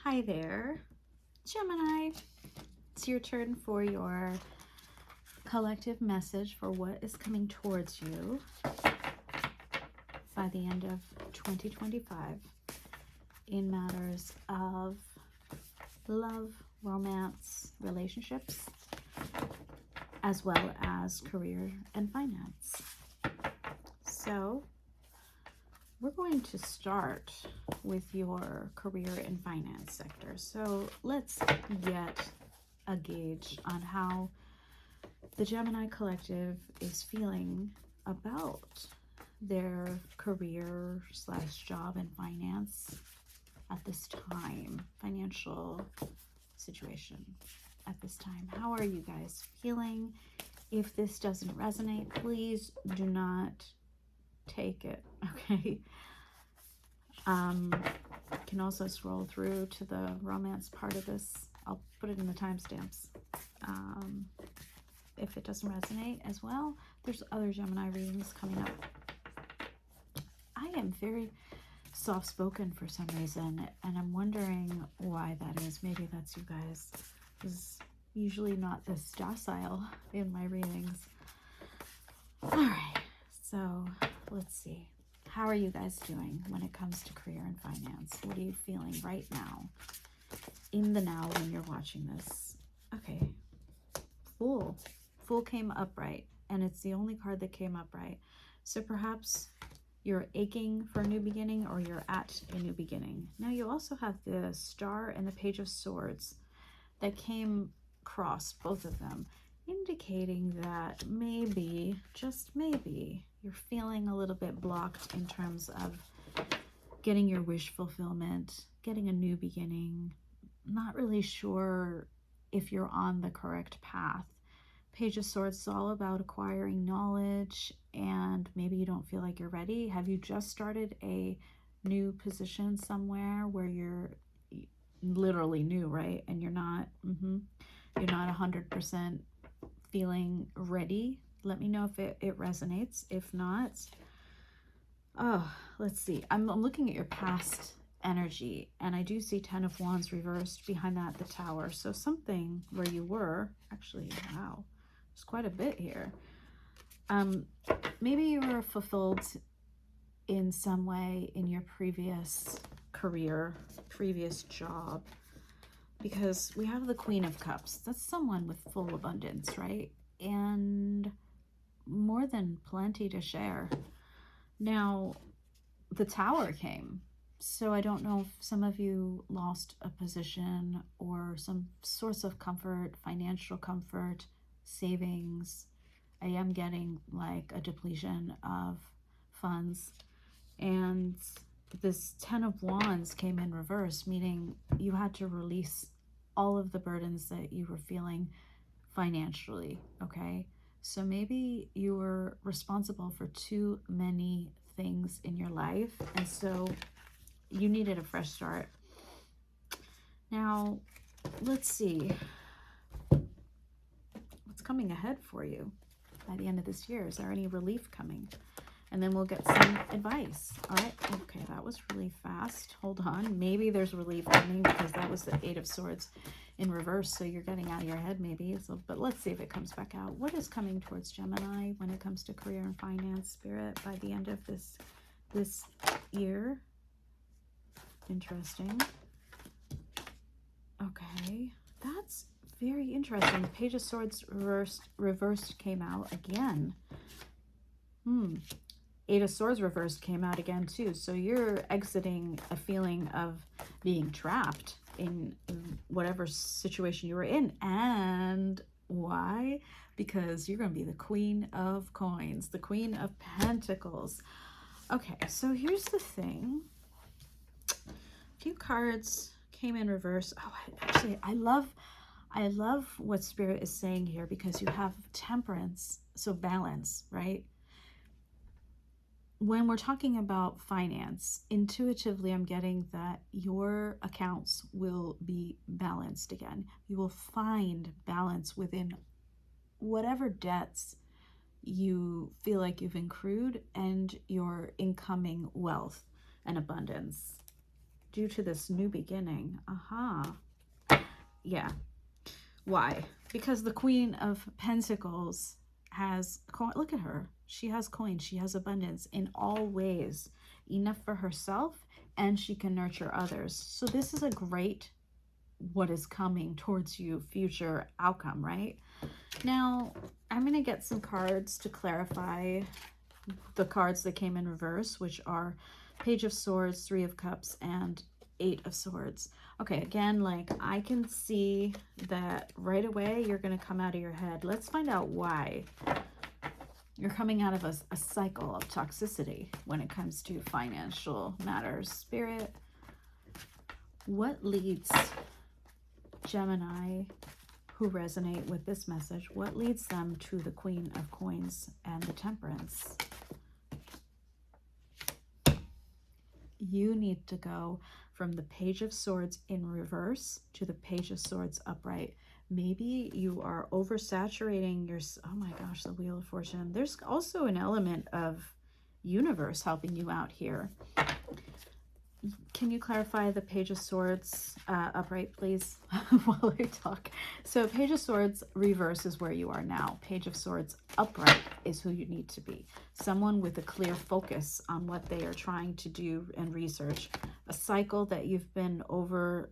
Hi there, Gemini. It's your turn for your collective message for what is coming towards you by the end of 2025 in matters of love, romance, relationships, as well as career and finance. So we're going to start with your career and finance sector. So let's get a gauge on how the Gemini collective is feeling about their career / job and finance at this time, financial situation at this time. How are you guys feeling? If this doesn't resonate, please do not take it, okay? Can also scroll through to the romance part of this. I'll put it in the timestamps. If it doesn't resonate as well, there's other Gemini readings coming up. I am very soft-spoken for some reason, and I'm wondering why that is. Maybe that's you guys. This is usually not this docile in my readings. All right, so let's see. How are you guys doing when it comes to career and finance? What are you feeling right now, in the now when you're watching this? Okay, Fool. Fool came upright, and it's the only card that came upright. So perhaps you're aching for a new beginning, or you're at a new beginning. Now you also have the Star and the Page of Swords that came across, both of them, indicating that maybe, just maybe, you're feeling a little bit blocked in terms of getting your wish fulfillment, getting a new beginning, not really sure if you're on the correct path. Page of Swords is all about acquiring knowledge, and maybe you don't feel like you're ready. Have you just started a new position somewhere where you're literally new, right? And you're not, you're not 100% feeling ready? Let me know if it resonates. If not, let's see. I'm looking at your past energy, and I do see 10 of Wands reversed behind that, the Tower. So something where you were, actually, wow, there's quite a bit here. Maybe you were fulfilled in some way in your previous career, previous job, because we have the Queen of Cups. That's someone with full abundance, right? And more than plenty to share. Now, the Tower came. So I don't know if some of you lost a position or some source of comfort, financial comfort, savings. I am getting like a depletion of funds. And this 10 of Wands came in reverse, meaning you had to release all of the burdens that you were feeling financially, okay? So maybe you were responsible for too many things in your life, and so you needed a fresh start. Now, let's see what's coming ahead for you by the end of this year. Is there any relief coming? And then we'll get some advice. All right. Okay, that was really fast. Hold on. Maybe there's relief coming because that was the 8 of Swords in reverse. So you're getting out of your head maybe. So, but let's see if it comes back out. What is coming towards Gemini when it comes to career and finance, Spirit, by the end of this year? Interesting. Okay, that's very interesting. The Page of Swords reversed came out again. 8 of Swords reversed came out again too. So you're exiting a feeling of being trapped in whatever situation you were in. And why? Because you're going to be the Queen of Coins, the Queen of Pentacles. Okay, so here's the thing. A few cards came in reverse. Oh, actually, I love what Spirit is saying here, because you have Temperance, so balance, right? When we're talking about finance, intuitively, I'm getting that your accounts will be balanced again. You will find balance within whatever debts you feel like you've accrued and your incoming wealth and abundance. due to this new beginning. Yeah. Why? Because the Queen of Pentacles has, look at her. She has coins. She has abundance in all ways. Enough for herself, and she can nurture others. So this is a great, what is coming towards you, future outcome, right? Now, I'm going to get some cards to clarify the cards that came in reverse, which are Page of Swords, Three of Cups, and Eight of Swords. Okay, again, like I can see that right away you're going to come out of your head. Let's find out why. You're coming out of a cycle of toxicity when it comes to financial matters. Spirit, what leads Gemini who resonate with this message? What leads them to the Queen of Coins and the Temperance? You need to go from the Page of Swords in reverse to the Page of Swords upright. Maybe you are oversaturating your, oh my gosh, the Wheel of Fortune. There's also an element of universe helping you out here. Can you clarify the Page of Swords upright, please, while I talk? So Page of Swords reverse is where you are now. Page of Swords upright is who you need to be. Someone with a clear focus on what they are trying to do and research. A cycle that you've been over,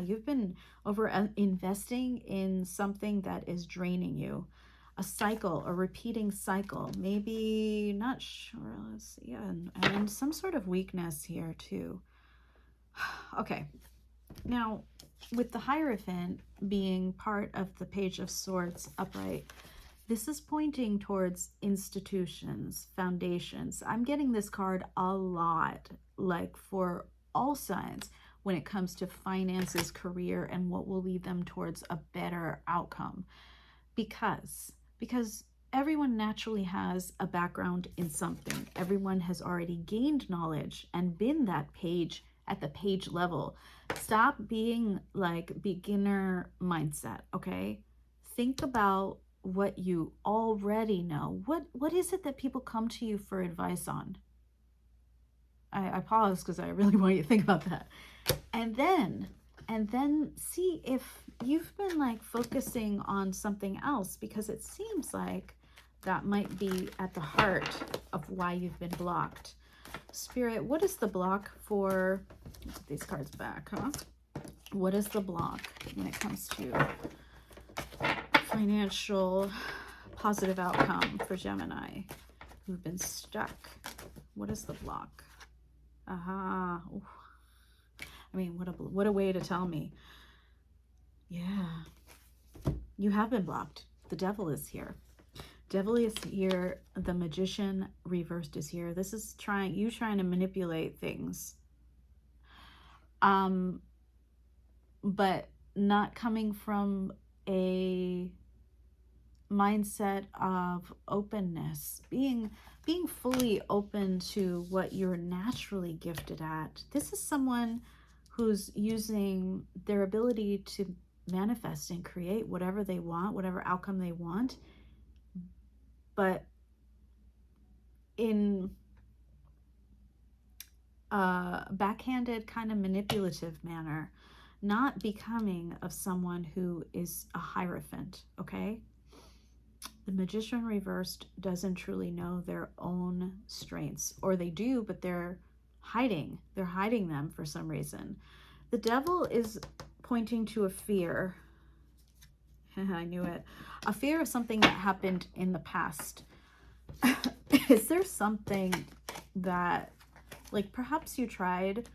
you've been over investing in something that is draining you. A cycle, a repeating cycle, maybe, not sure, let's see, and some sort of weakness here too. Okay, now with the Hierophant being part of the Page of Swords upright, this is pointing towards institutions, foundations. I'm getting this card a lot, like for all signs when it comes to finances, career, and what will lead them towards a better outcome. Because everyone naturally has a background in something. Everyone has already gained knowledge and been that page at the page level. Stop being like beginner mindset, okay? Think about what you already know. What is it that people come to you for advice on? I pause because I really want you to think about that. And then see if you've been like focusing on something else, because it seems like that might be at the heart of why you've been blocked. Spirit, what is the block for, let's put these cards back, huh? What is the block when it comes to financial positive outcome for Gemini who've been stuck? What is the block? Aha. Ooh. I mean, what a way to tell me. Yeah. You have been blocked. The Devil is here. Devil is here. The Magician reversed is here. This is trying to manipulate things. But not coming from a mindset of openness, being fully open to what you're naturally gifted at. This is someone who's using their ability to manifest and create whatever they want, whatever outcome they want, but in a backhanded kind of manipulative manner, not becoming of someone who is a Hierophant, okay? The Magician reversed doesn't truly know their own strengths, or they do, but they're hiding them for some reason. The Devil is pointing to a fear. I knew it. A fear of something that happened in the past. Is there something that, like, perhaps you tried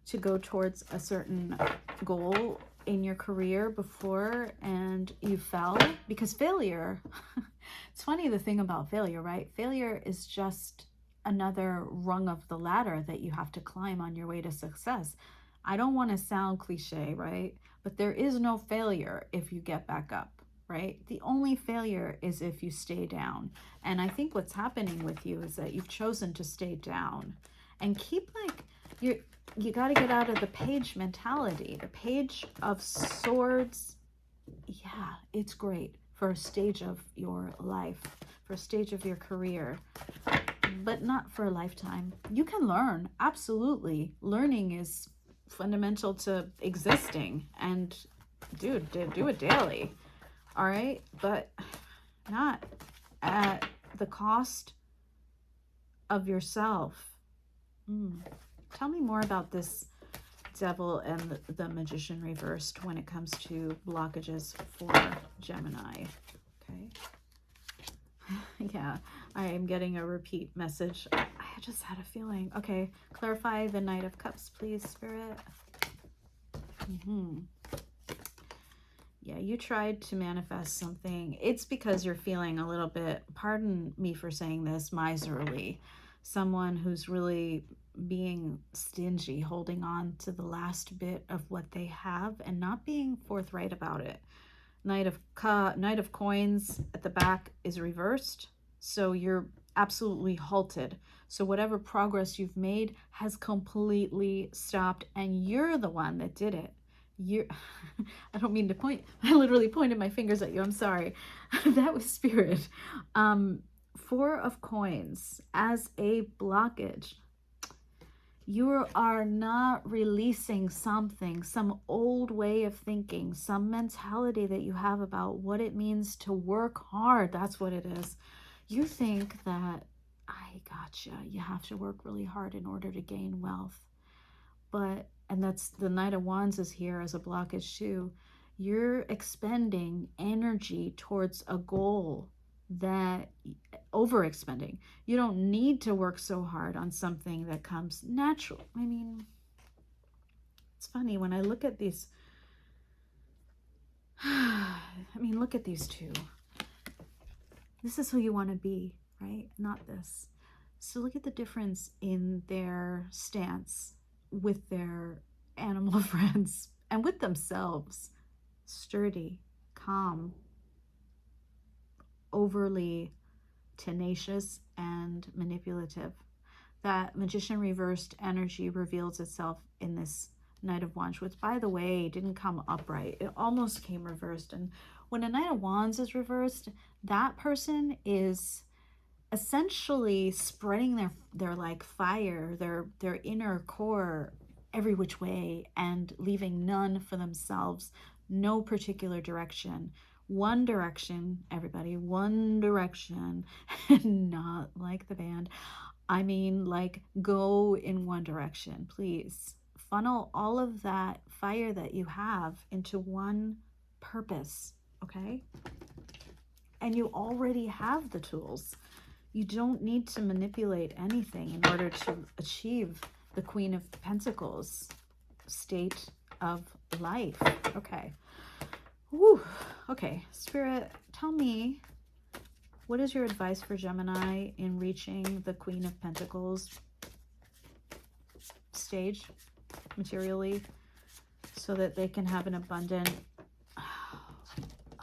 to go towards a certain goal in your career before and you fell? Because failure, it's funny, the thing about failure, right? Failure is just another rung of the ladder that you have to climb on your way to success. I don't want to sound cliche, right? But there is no failure if you get back up, right? The only failure is if you stay down. And I think what's happening with you is that you've chosen to stay down and keep like, you got to get out of the page mentality. The Page of Swords, yeah, it's great for a stage of your life, for a stage of your career, but not for a lifetime. You can learn, absolutely. Learning is fundamental to existing. And dude, do it daily. All right. But not at the cost of yourself. Tell me more about this Devil and the Magician reversed when it comes to blockages for Gemini. Okay. Yeah, I am getting a repeat message. I just had a feeling. Okay, clarify the Knight of Cups, please, Spirit. Yeah, you tried to manifest something. It's because you're feeling a little bit, pardon me for saying this, miserly. Someone who's really being stingy, holding on to the last bit of what they have and not being forthright about it. Knight of Coins at the back is reversed, so you're absolutely halted. So whatever progress you've made has completely stopped, and you're the one that did it. I don't mean to point. I literally pointed my fingers at you. I'm sorry. That was Spirit. 4 of Coins as a blockage. You are not releasing something, some old way of thinking, some mentality that you have about what it means to work hard. That's what it is. You think that, I gotcha, you have to work really hard in order to gain wealth. But, and that's the Knight of Wands is here as a blockage too. You're expending energy towards a goal that overexpending. You don't need to work so hard on something that comes natural. I mean, it's funny when I look at these. I mean, look at these two. This is who you want to be, right? Not this. So look at the difference in their stance with their animal friends and with themselves. Sturdy, calm, overly tenacious and manipulative. That Magician reversed energy reveals itself in this Knight of Wands, which, by the way, didn't come upright. It almost came reversed. And when a Knight of Wands is reversed, that person is essentially spreading their like fire, their inner core every which way and leaving none for themselves, no particular direction. One direction, everybody, one direction, and not like the band. I mean, like, go in one direction, please. Funnel all of that fire that you have into one purpose, okay? And you already have the tools. You don't need to manipulate anything in order to achieve the Queen of Pentacles state of life. Okay. Whew. Okay, Spirit, tell me, what is your advice for Gemini in reaching the Queen of Pentacles stage materially so that they can have an abundant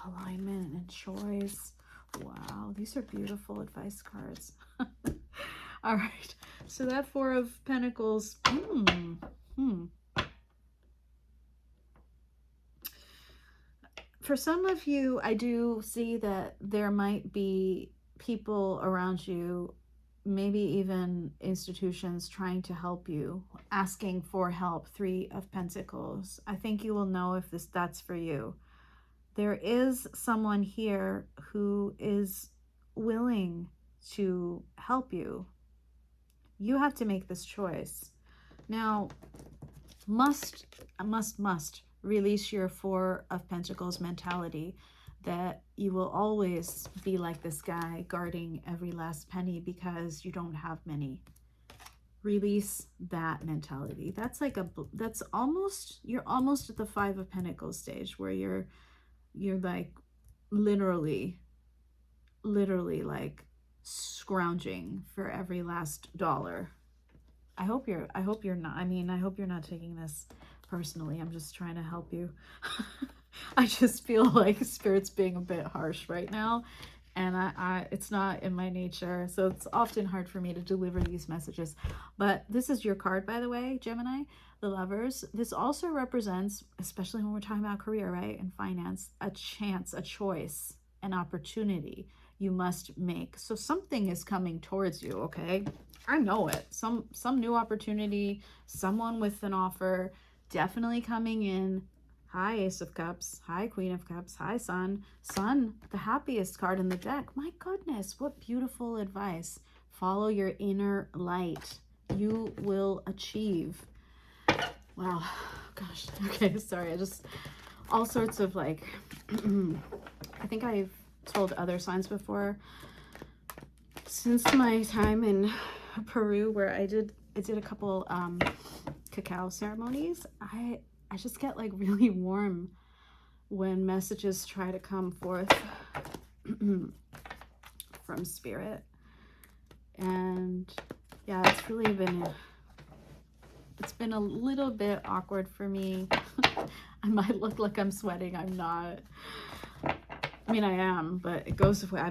alignment and choice? Wow, these are beautiful advice cards. All right, so that 4 of Pentacles. For some of you, I do see that there might be people around you, maybe even institutions trying to help you, asking for help. 3 of Pentacles. I think you will know if that's for you. There is someone here who is willing to help you. You have to make this choice. Now, must release your 4 of Pentacles mentality that you will always be like this guy guarding every last penny because you don't have many. Release that mentality. That's like you're almost at the 5 of Pentacles stage where you're like literally like scrounging for every last dollar. I hope you're not, I hope you're not taking this personally. I'm just trying to help you. I just feel like Spirit's being a bit harsh right now, and I it's not in my nature, so it's often hard for me to deliver these messages. But this is your card, by the way, Gemini, the Lovers. This also represents, especially when we're talking about career, right, and finance, a chance, a choice, an opportunity you must make. So something is coming towards you, okay? I know it. Some new opportunity, someone with an offer, definitely coming in. Hi, Ace of Cups. Hi, Queen of Cups. Hi, Sun. Sun, the happiest card in the deck. My goodness, what beautiful advice. Follow your inner light. You will achieve. Wow. Gosh. Okay, sorry. I just, all sorts of like, I think I've told other signs before. Since my time in Peru, where I did a couple cacao ceremonies, I just get like really warm when messages try to come forth from spirit. And yeah, it's really been a little bit awkward for me. I might look like I'm sweating. I'm not. I mean, I am, but it goes away.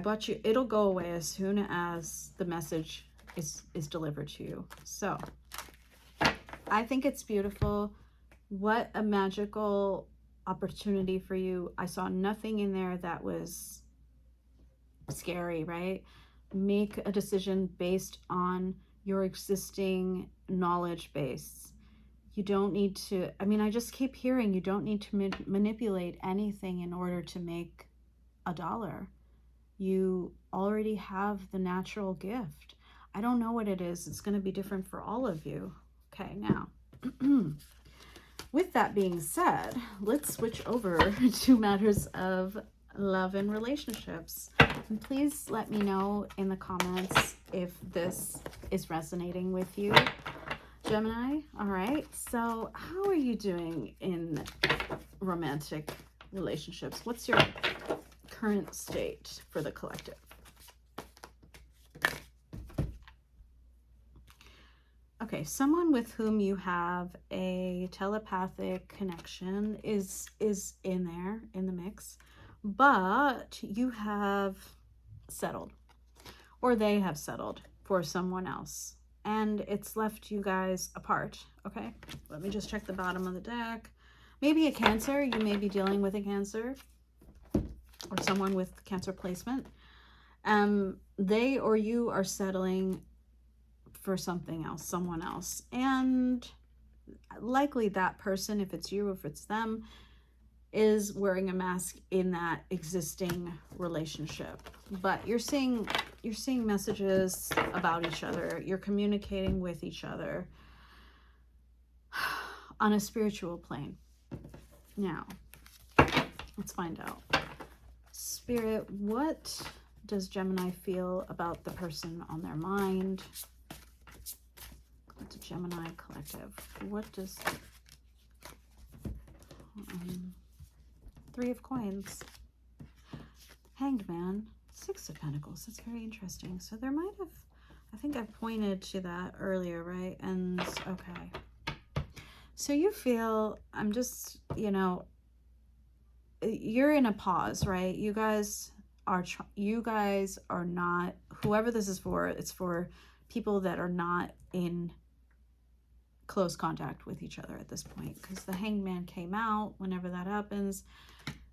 It'll go away as soon as the message is delivered to you. So I think it's beautiful. What a magical opportunity for you. I saw nothing in there that was scary, right? Make a decision based on your existing knowledge base. You don't need to, I mean, I just keep hearing you don't need to manipulate anything in order to make $1. You already have the natural gift. I don't know what it is. It's going to be different for all of you. Okay, now, with that being said, let's switch over to matters of love and relationships. And please let me know in the comments if this is resonating with you, Gemini. All right, so how are you doing in romantic relationships? What's your current state for the collective? Okay, someone with whom you have a telepathic connection is in there, in the mix, but you have settled, or they have settled for someone else, and it's left you guys apart. Okay, let me just check the bottom of the deck. Maybe a Cancer. You may be dealing with a Cancer or someone with Cancer placement. They or you are settling for something else, someone else, and likely that person, if it's you, if it's them, is wearing a mask in that existing relationship. But you're seeing messages about each other. You're communicating with each other on a spiritual plane. Now, let's find out. Spirit, what does Gemini feel about the person on their mind? It's a Gemini collective. What does Three of Coins, Hanged Man, Six of Pentacles? That's very interesting. So there might have, I think I pointed to that earlier, right? And okay, so you feel, I'm just, you know, you're in a pause, right? You guys are not, whoever this is for, it's for people that are not in close contact with each other at this point, because the Hanged Man came out. Whenever that happens,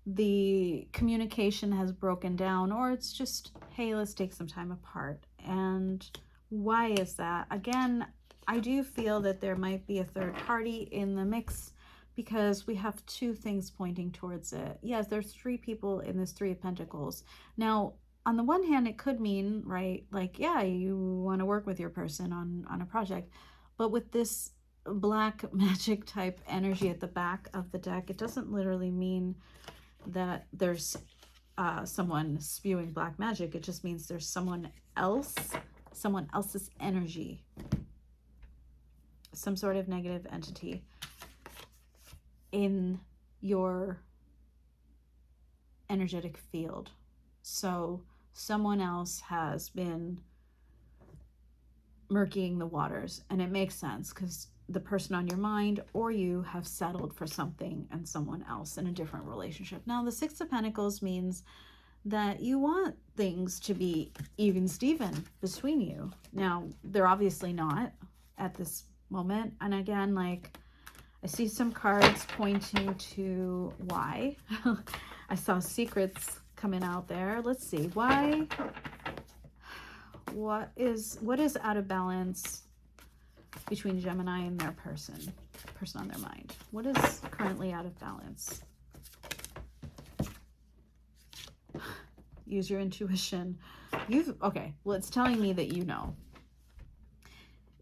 the communication has broken down, or it's just, hey, let's take some time apart. And why is that? Again, I do feel that there might be a third party in the mix, because we have two things pointing towards it. Yes, there's three people in this Three of Pentacles. Now, on the one hand, it could mean, right, like, yeah, you want to work with your person on a project, but with this black magic type energy at the back of the deck, it doesn't literally mean that there's someone spewing black magic. It just means there's someone else's energy, some sort of negative entity in your energetic field. So someone else has been murkying the waters, and it makes sense because the person on your mind or you have settled for something and someone else in a different relationship. Now, the Six of Pentacles means that you want things to be even Steven between you. Now, they're obviously not at this moment. And again, like, I see some cards pointing to why. I saw secrets coming out there. Let's see. Why? What is out of balance between Gemini and their person on their mind. What is currently out of balance? Use your intuition. Okay, well, it's telling me that you know.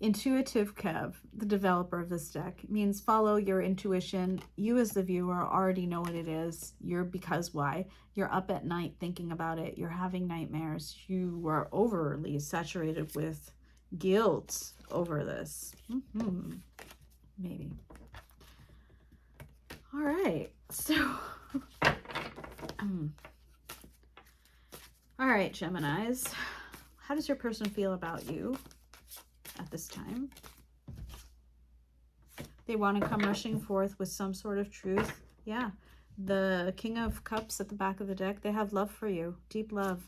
Intuitive Kev, the developer of this deck, means follow your intuition. You as the viewer already know what it is. Because why? You're up at night thinking about it. You're having nightmares. You were overly saturated with guilt over this. Maybe. All right. So, all right, Geminis. How does your person feel about you at this time? They want to come rushing forth with some sort of truth. Yeah. The King of Cups at the back of the deck, they have love for you. Deep love.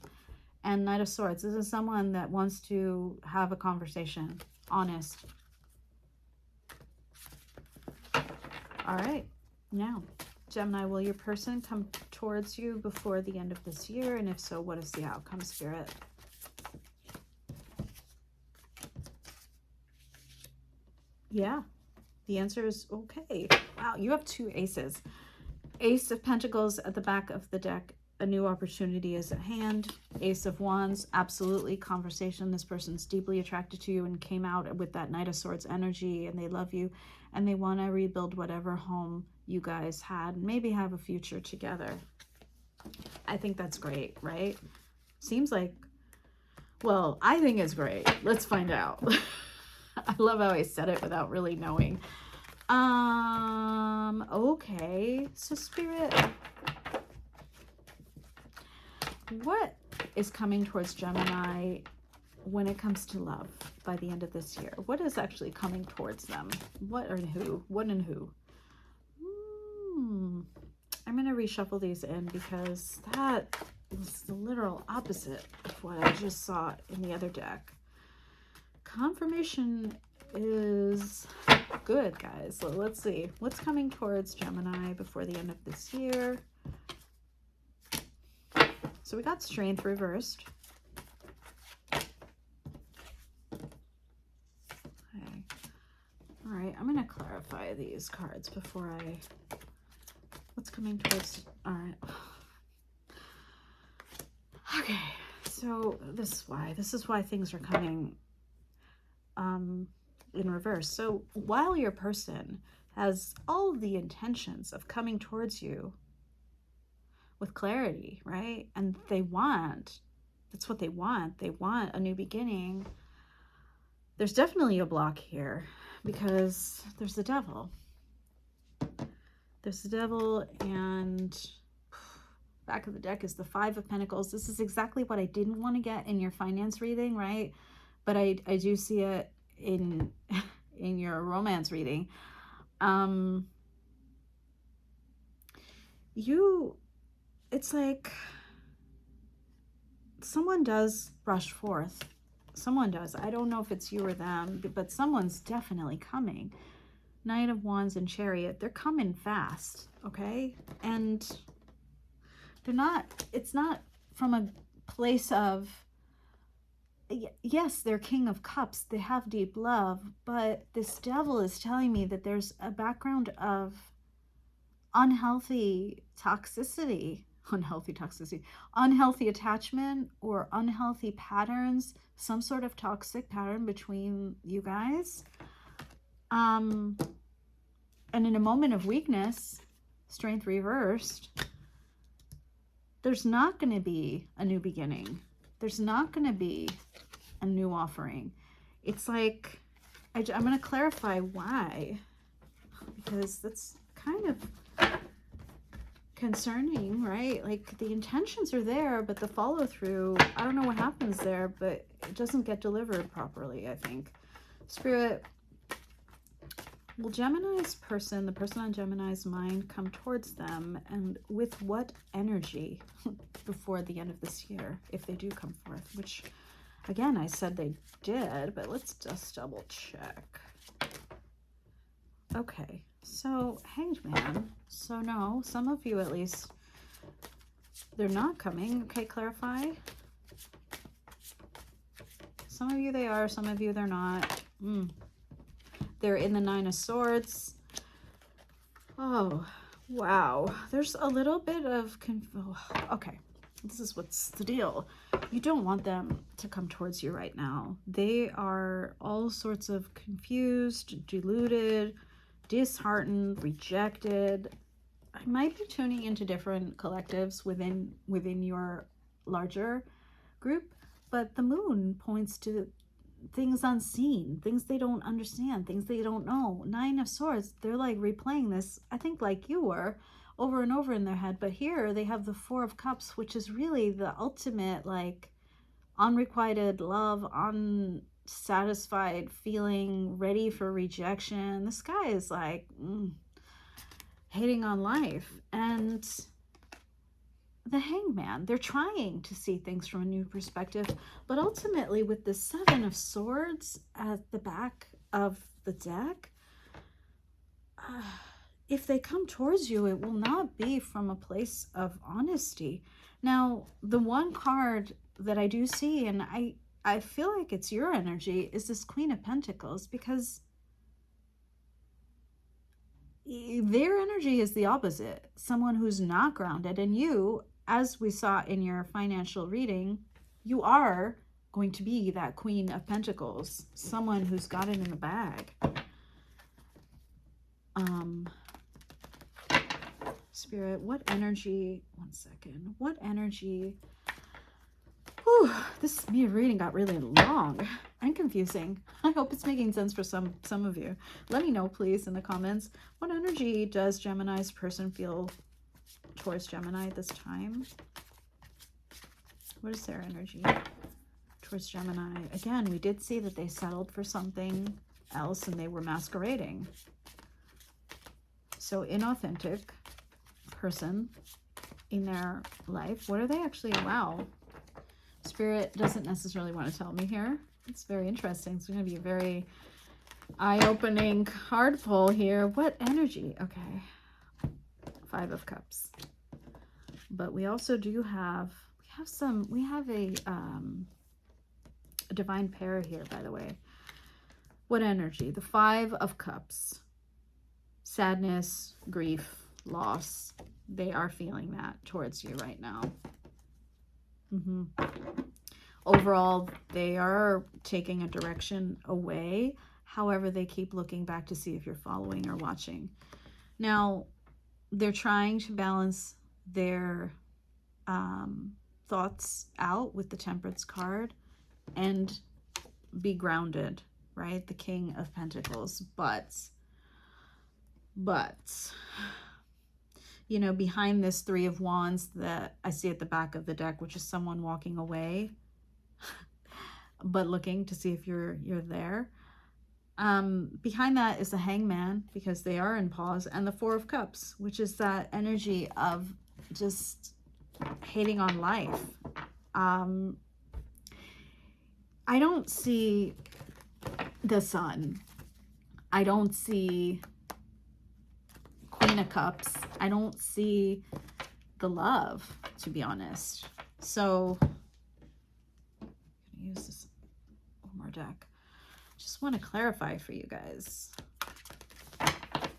And Knight of Swords. This is someone that wants to have a conversation. Honest. All right. Now, Gemini, will your person come towards you before the end of this year? And if so, what is the outcome, Spirit? Yeah, the answer is okay. Wow, you have 2 aces. Ace of Pentacles at the back of the deck. A new opportunity is at hand. Ace of Wands, absolutely conversation. This person's deeply attracted to you and came out with that Knight of Swords energy, and they love you and they want to rebuild whatever home you guys had, maybe have a future together. I think that's great, right? Seems like, well, I think it's great. Let's find out. I love how I said it without really knowing. Okay, so Spirit, what is coming towards Gemini when it comes to love by the end of this year? What is actually coming towards them? What and who? What and who? I'm going to reshuffle these in because that was the literal opposite of what I just saw in the other deck. Confirmation is good, guys. So let's see what's coming towards Gemini before the end of this year. So we got Strength reversed. Okay. All right, I'm going to clarify these cards before I... What's coming towards... All right. Okay, so this is why things are coming in reverse. So while your person has all the intentions of coming towards you with clarity, right? And that's what they want. They want a new beginning. There's definitely a block here because there's the devil. There's the devil, and back of the deck is the 5 of Pentacles. This is exactly what I didn't want to get in your finance reading, right? But I do see it in your romance reading. It's like someone does rush forth. Someone does. I don't know if it's you or them, but someone's definitely coming. Knight of Wands and Chariot, they're coming fast, okay? And it's not from a place of, yes, they're King of Cups, they have deep love, but this devil is telling me that there's a background of unhealthy attachment or unhealthy patterns, some sort of toxic pattern between you guys. And in a moment of weakness, Strength reversed, there's not going to be a new beginning. There's not going to be a new offering. It's like, I'm going to clarify why, because that's kind of concerning, right? Like the intentions are there, but the follow through, I don't know what happens there, but it doesn't get delivered properly, I think. Spirit, will Gemini's person, the person on Gemini's mind, come towards them, and with what energy before the end of this year, if they do come forth? Which, again, I said they did, but let's just double check. Okay, so Hanged Man. So no, some of you at least, they're not coming. Okay, clarify. Some of you they are, some of you they're not. They're in the Nine of Swords. Oh, wow. There's a little bit of okay. This is what's the deal. You don't want them to come towards you right now. They are all sorts of confused, deluded, disheartened, rejected. I might be tuning into different collectives within your larger group, but the moon points to things unseen, things they don't understand, things they don't know. Nine of Swords, they're like replaying this, I think like you were, over and over in their head. But here they have the Four of Cups, which is really the ultimate like unrequited love, unsatisfied feeling, ready for rejection. This guy is like hating on life. And the Hangman, they're trying to see things from a new perspective, but ultimately with the Seven of Swords at the back of the deck, if they come towards you, it will not be from a place of honesty. Now, the one card that I do see, and I feel like it's your energy, is this Queen of Pentacles, because their energy is the opposite. Someone who's not grounded. And you, as we saw in your financial reading, you are going to be that Queen of Pentacles, someone who's got it in the bag. Spirit, what energy, one second, what energy, this reading got really long and confusing. I hope it's making sense for some of you. Let me know, please, in the comments. What energy does Gemini's person feel towards Gemini this time? What is their energy towards Gemini? Again, we did see that they settled for something else and they were masquerading. So inauthentic person in their life. What are they actually? Wow. Spirit doesn't necessarily want to tell me here. It's very interesting. It's going to be a very eye-opening card pull here. What energy? Okay. Five of Cups. But we also do have, we have a divine pair here, by the way. What energy? The Five of Cups. Sadness, grief, loss. They are feeling that towards you right now. Overall, they are taking a direction away. However, they keep looking back to see if you're following or watching. Now, they're trying to balance their thoughts out with the Temperance card and be grounded, right? The King of Pentacles. But you know, behind this Three of Wands that I see at the back of the deck, which is someone walking away, but looking to see if you're there. Behind that is the Hangman, because they are in pause, and the Four of Cups, which is that energy of just hating on life. I don't see the Sun. I don't see Queen of Cups. I don't see the love, to be honest. So I'm gonna use this one more deck. Just want to clarify for you guys.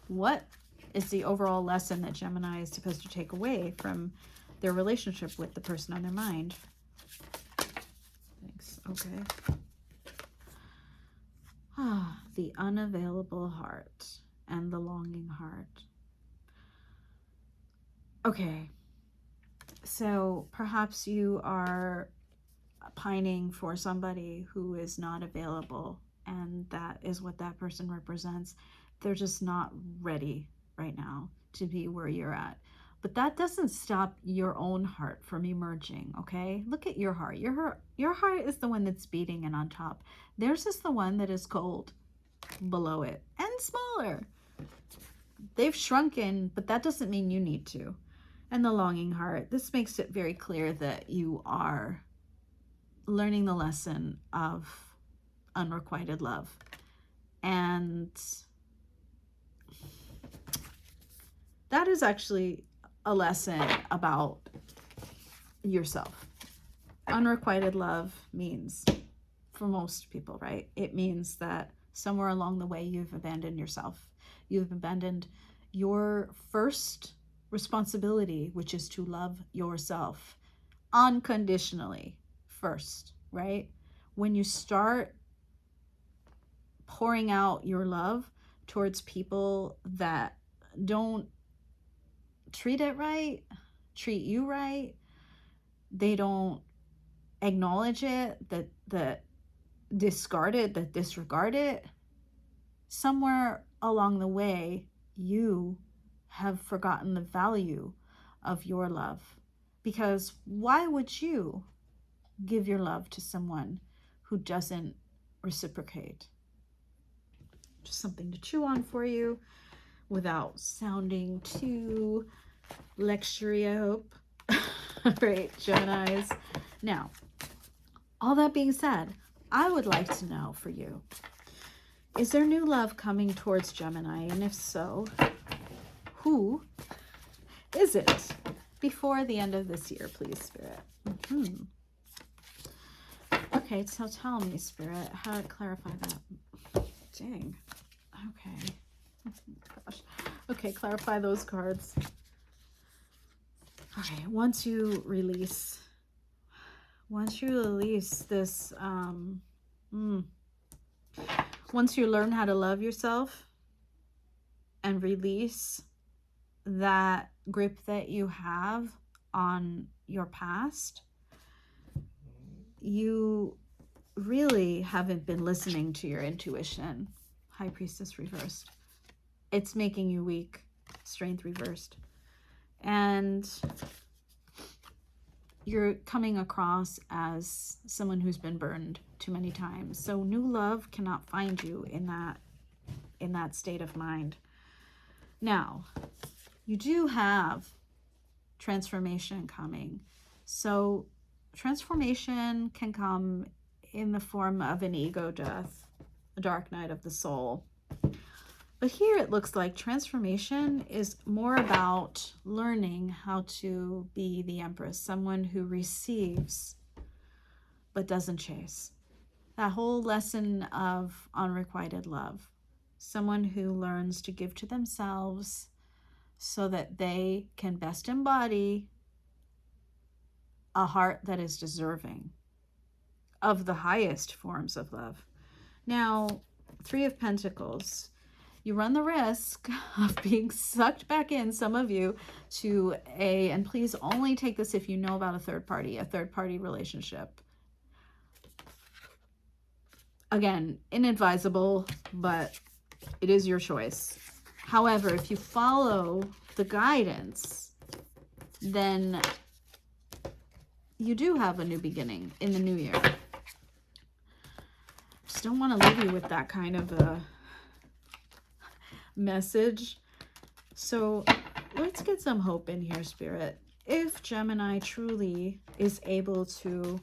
What is the overall lesson that Gemini is supposed to take away from their relationship with the person on their mind? Thanks. Okay. The unavailable heart and the longing heart. Okay, so perhaps you are pining for somebody who is not available, and that is what that person represents. They're just not ready right now to be where you're at. But that doesn't stop your own heart from emerging, okay? Look at your heart. Your heart is the one that's beating and on top. Theirs is the one that is cold below it and smaller. They've shrunken, but that doesn't mean you need to. And the longing heart, this makes it very clear that you are learning the lesson of unrequited love. And that is actually a lesson about yourself. Unrequited love means, for most people, right? It means that Somewhere along the way, you've abandoned yourself. You've abandoned your first responsibility, which is to love yourself unconditionally first, right? When you start pouring out your love towards people that don't treat it right, treat you right, they don't acknowledge it, that discard it, that disregard it, somewhere along the way, you have forgotten the value of your love. Because why would you give your love to someone who doesn't reciprocate? Just something to chew on for you without sounding too lectury, I hope. All right, Geminis. Now, all that being said, I would like to know for you, is there new love coming towards Gemini? And if so, who is it? Before the end of this year, please, Spirit. Okay, so tell me, Spirit, how to clarify that. Dang. Okay. Gosh. Okay, clarify those cards. Okay, once you release this, once you learn how to love yourself and release that grip that you have on your past, you really haven't been listening to your intuition. High Priestess reversed. It's making you weak. Strength reversed. And you're coming across as someone who's been burned too many times. So new love cannot find you in that state of mind. Now, you do have transformation coming. So transformation can come in the form of an ego death, a dark night of the soul. But here it looks like transformation is more about learning how to be the Empress, someone who receives but doesn't chase. That whole lesson of unrequited love. Someone who learns to give to themselves so that they can best embody a heart that is deserving of the highest forms of love. Now, Three of Pentacles. You run the risk of being sucked back in, some of you, to and please only take this if you know about a third party relationship. Again, inadvisable, but it is your choice. However, if you follow the guidance, then you do have a new beginning in the new year. Just don't want to leave you with that kind of a message. So let's get some hope in here, Spirit. If Gemini truly is able to,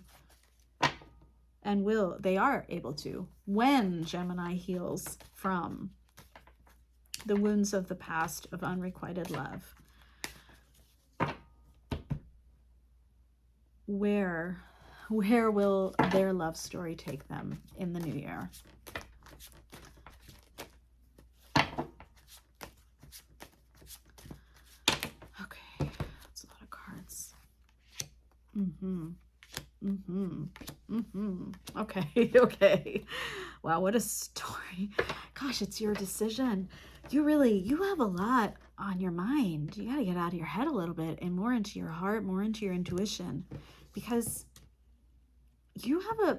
and they are able to, when Gemini heals from the wounds of the past of unrequited love, where will their love story take them in the new year? Okay, okay. Wow, what a story. Gosh, it's your decision. You have a lot on your mind. You got to get out of your head a little bit and more into your heart, more into your intuition, because you're going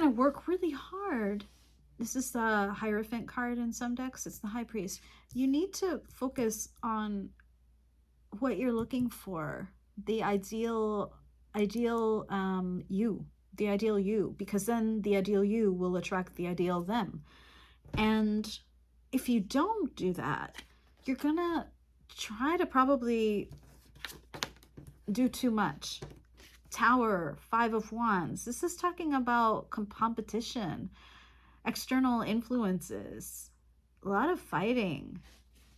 to work really hard. This is the Hierophant card in some decks. It's the High Priest. You need to focus on what you're looking for, the ideal you, because then the ideal you will attract the ideal them. And if you don't do that, you're gonna try to probably do too much. Tower, Five of Wands. This is talking about competition, external influences, a lot of fighting.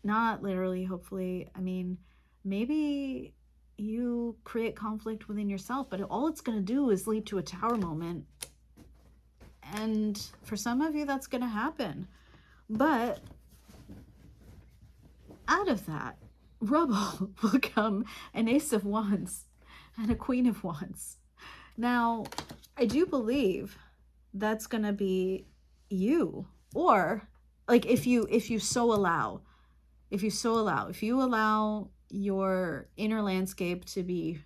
Not literally, hopefully. I mean, maybe you create conflict within yourself, but all it's going to do is lead to a tower moment. And for some of you, that's going to happen. But out of that rubble will come an Ace of Wands and a Queen of Wands. Now, I do believe that's going to be you, or like if you so allow, if you allow your inner landscape to be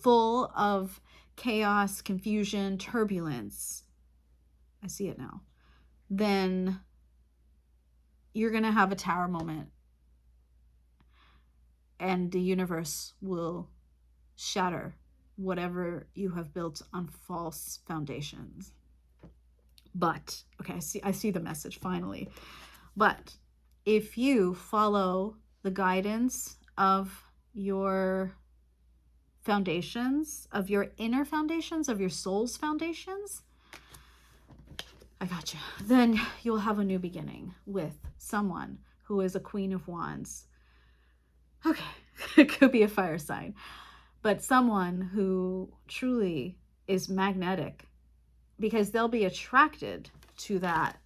full of chaos, confusion, turbulence, I see it now, then you're going to have a tower moment and the universe will shatter whatever you have built on false foundations. But, okay, I see the message finally. But if you follow the guidance of your foundations, of your inner foundations, of your soul's foundations, I got you. Then you'll have a new beginning with someone who is a Queen of Wands. Okay, it could be a fire sign, but someone who truly is magnetic, because they'll be attracted to that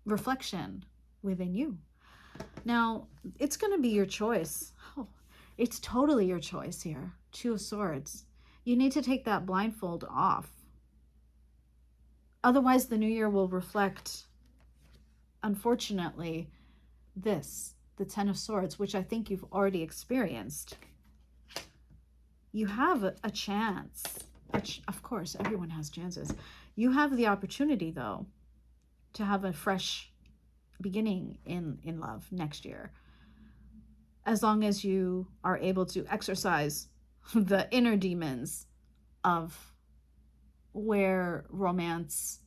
reflection within you. Now, it's going to be your choice. Oh, it's totally your choice here. Two of Swords. You need to take that blindfold off. Otherwise, the new year will reflect, unfortunately, the Ten of Swords, which I think you've already experienced. You have a chance. Of course, everyone has chances. You have the opportunity, though, to have a fresh beginning in love next year. As long as you are able to exercise the inner demons of where romance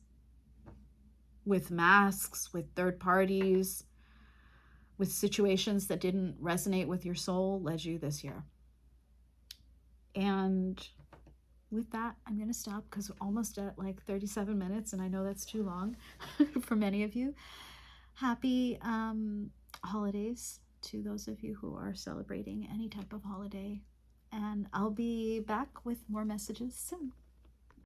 with masks, with third parties, with situations that didn't resonate with your soul led you this year. And with that, I'm going to stop because we're almost at like 37 minutes, and I know that's too long for many of you. Happy holidays to those of you who are celebrating any type of holiday. And I'll be back with more messages soon.